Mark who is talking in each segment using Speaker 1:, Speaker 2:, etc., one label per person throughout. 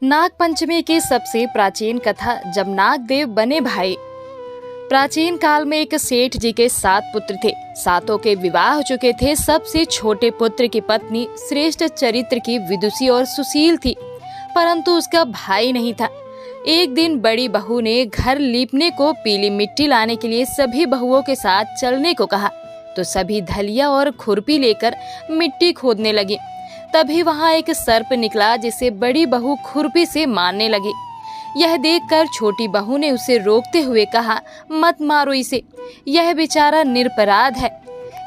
Speaker 1: नाग पंचमी की सबसे प्राचीन कथा जब नाग देव बने भाई। प्राचीन काल में एक सेठ जी के 7 पुत्र थे। सातों के विवाह हो चुके थे। सबसे छोटे पुत्र की पत्नी श्रेष्ठ चरित्र की विदुषी और सुशील थी, परंतु उसका भाई नहीं था। एक दिन बड़ी बहू ने घर लीपने को पीली मिट्टी लाने के लिए सभी बहुओं के साथ चलने को कहा, तो सभी धलिया और खुरपी लेकर मिट्टी खोदने लगे। तभी वहां एक सर्प निकला, जिसे बड़ी बहू खुरपी से मारने लगी। यह देखकर छोटी बहू ने उसे रोकते हुए कहा, मत मारो इसे, यह बेचारा निरपराध है।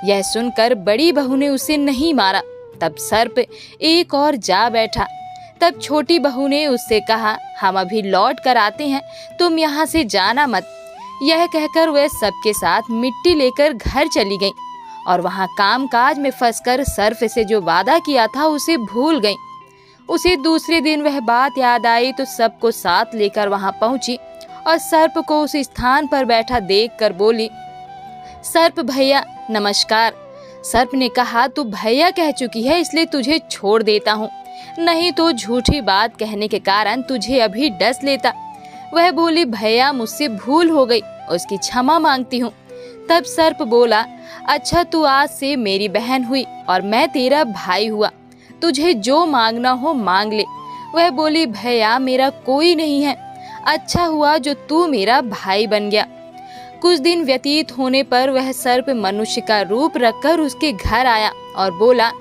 Speaker 1: यह सुनकर बड़ी बहू ने उसे नहीं मारा। तब सर्प एक और जा बैठा। तब छोटी बहू ने उससे कहा, हम अभी लौट कर आते हैं, तुम यहाँ से जाना मत। यह कहकर वह सबके साथ मिट्टी लेकर घर चली गई और वहाँ कामकाज में फंसकर सर्प से जो वादा किया था उसे भूल गई। उसे दूसरे दिन वह बात याद आई तो सबको साथ लेकर वहाँ पहुंची और सर्प को उस स्थान पर बैठा देखकर बोली, सर्प भैया नमस्कार। सर्प ने कहा, तू भैया कह चुकी है इसलिए तुझे छोड़ देता हूँ, नहीं तो झूठी बात कहने के कारण तुझे अभी डस लेता। वह बोली, भैया मुझसे भूल हो गई, उसकी क्षमा मांगती हूँ। तब सर्प बोला, अच्छा तू आज से मेरी बहन हुई और मैं तेरा भाई हुआ, तुझे जो मांगना हो मांग ले। वह बोली, भैया मेरा कोई नहीं है, अच्छा हुआ जो तू मेरा भाई बन गया। कुछ दिन व्यतीत होने पर वह सर्प मनुष्य का रूप रखकर उसके घर आया और बोला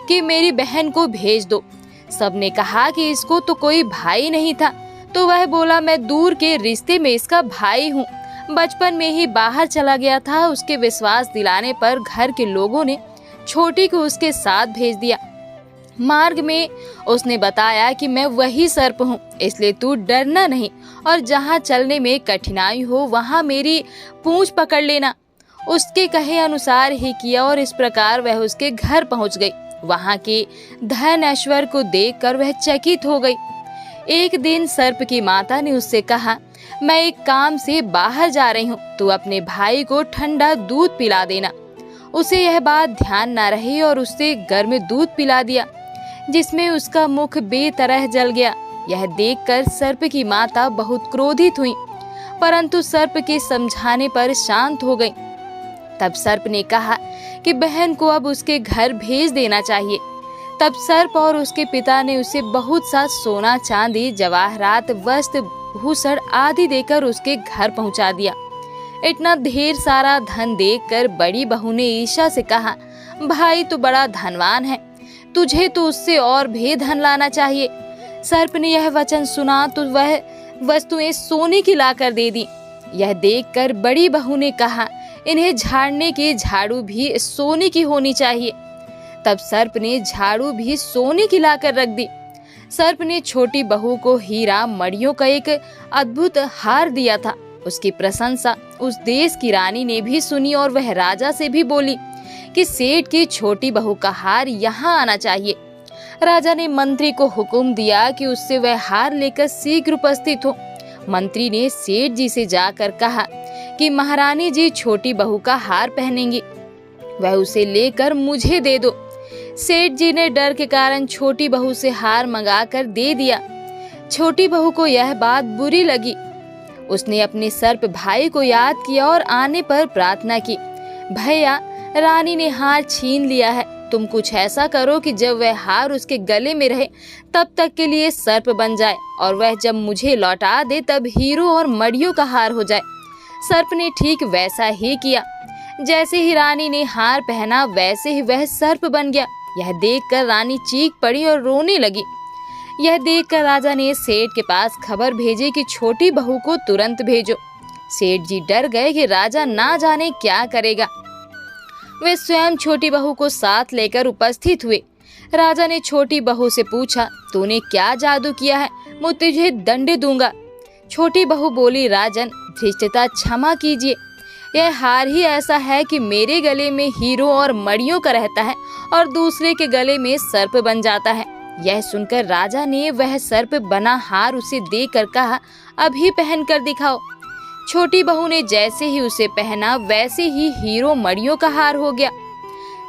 Speaker 1: कि मेरी बहन को भेज दो। सबने कहा कि इसको तो कोई भाई नहीं था, तो वह बोला, मैं दूर के रिश्ते में इसका भाई हूँ, बचपन में ही बाहर चला गया था। उसके विश्वास दिलाने पर घर के लोगों ने छोटी को उसके साथ भेज दिया। मार्ग में उसने बताया कि मैं वही सर्प हूँ, इसलिए तू डरना नहीं और जहाँ चलने में कठिनाई हो वहाँ मेरी पूंछ पकड़ लेना। उसके कहे अनुसार ही किया और इस प्रकार वह उसके घर पहुँच गई। वहाँ के धन ऐश्वर्य को देखकर वह चकित हो गई। एक दिन सर्प की माता ने उससे कहा, मैं एक काम से बाहर जा रही हूँ, तू अपने भाई को ठंडा दूध पिला देना। उसे यह बात ध्यान न रही और उससे गर्म दूध पिला दिया, जिसमें उसका मुख बेतरह जल गया। यह देखकर सर्प की माता बहुत क्रोधित हुई, परंतु सर्प के समझाने पर शांत हो गई। तब सर्प ने कहा कि बहन को अब उसके घर भेज देना चाहिए। तब सर्प और उसके पिता ने उसे बहुत सा सोना चांदी जवाहरात वस्त्र भूषण आदि देकर उसके घर पहुंचा दिया। इतना ढेर सारा धन देखकर बड़ी बहू ने ईर्ष्या से कहा, भाई तो बड़ा धनवान है, तुझे तो उससे और भी धन लाना चाहिए। सर्प ने यह वचन सुना तो वह वस्तुएं सोने की लाकर दे दी। यह देखकर बड़ी बहू ने कहा, इन्हें झाड़ने की झाड़ू भी सोने की होनी चाहिए। तब सर्प ने झाड़ू भी सोने की लाकर रख दी। सर्प ने छोटी बहू को हीरा मणियों का एक अद्भुत हार दिया था। उसकी प्रशंसा उस देश की रानी ने भी सुनी और वह राजा से भी बोली कि सेठ की छोटी बहू का हार यहाँ आना चाहिए। राजा ने मंत्री को हुक्म दिया कि उससे वह हार लेकर शीघ्र उपस्थित हो। मंत्री ने सेठ जी से जाकर कहा कि महारानी जी छोटी बहू का हार पहनेंगी, वह उसे लेकर मुझे दे दो। सेठ जी ने डर के कारण छोटी बहू से हार मंगाकर दे दिया। छोटी बहू को यह बात बुरी लगी। उसने अपने सर्प भाई को याद किया और आने पर प्रार्थना की, भैया रानी ने हार छीन लिया है, तुम कुछ ऐसा करो कि जब वह हार उसके गले में रहे तब तक के लिए सर्प बन जाए और वह जब मुझे लौटा दे तब हीरो और मड़ियों का हार हो जाए। सर्प ने ठीक वैसा ही किया। जैसे ही रानी ने हार पहना वैसे ही वह सर्प बन गया। यह देखकर रानी चीख पड़ी और रोने लगी। यह देखकर राजा ने सेठ के पास खबर भेजी कि छोटी बहू को तुरंत भेजो। सेठ जी डर गए कि राजा ना जाने क्या करेगा। वे स्वयं छोटी बहू को साथ लेकर उपस्थित हुए। राजा ने छोटी बहू से पूछा, तूने क्या जादू किया है, मैं तुझे दंड दूंगा। छोटी बहू बोली, राजन धृष्टता क्षमा कीजिए, यह हार ही ऐसा है कि मेरे गले में हीरो और मड़ियों का रहता है और दूसरे के गले में सर्प बन जाता है। यह सुनकर राजा ने वह सर्प बना हार उसे देकर कहा, अभी पहन कर दिखाओ। छोटी बहू ने जैसे ही उसे पहना वैसे ही हीरो मड़ियों का हार हो गया।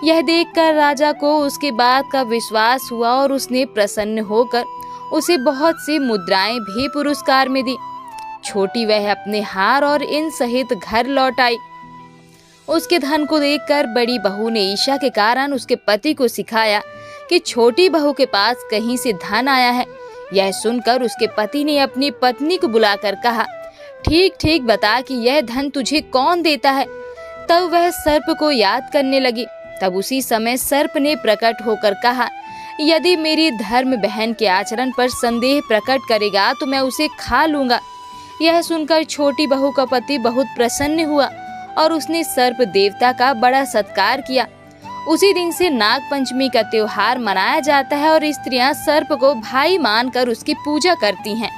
Speaker 1: यह देखकर राजा को उसके बात का विश्वास हुआ और उसने प्रसन्न होकर उसे बहुत सी मुद्राएं भी पुरस्कार में दी। छोटी वह अपने हार और इन सहित घर लौट आई। उसके धन को देखकर बड़ी बहू ने ईर्ष्या के कारण उसके पति को सिखाया कि छोटी बहू के पास कहीं से धन आया है। यह सुनकर उसके पति ने अपनी पत्नी को बुलाकर कहा, ठीक ठीक बता कि यह धन तुझे कौन देता है। तब वह सर्प को याद करने लगी। तब उसी समय सर्प ने प्रकट होकर कहा, यदि मेरी धर्म बहन के आचरण पर संदेह प्रकट करेगा तो मैं उसे खा लूंगा। यह सुनकर छोटी बहू का पति बहुत प्रसन्न हुआ और उसने सर्प देवता का बड़ा सत्कार किया। उसी दिन से नाग पंचमी का त्योहार मनाया जाता है और स्त्रियां सर्प को भाई मानकर उसकी पूजा करती हैं।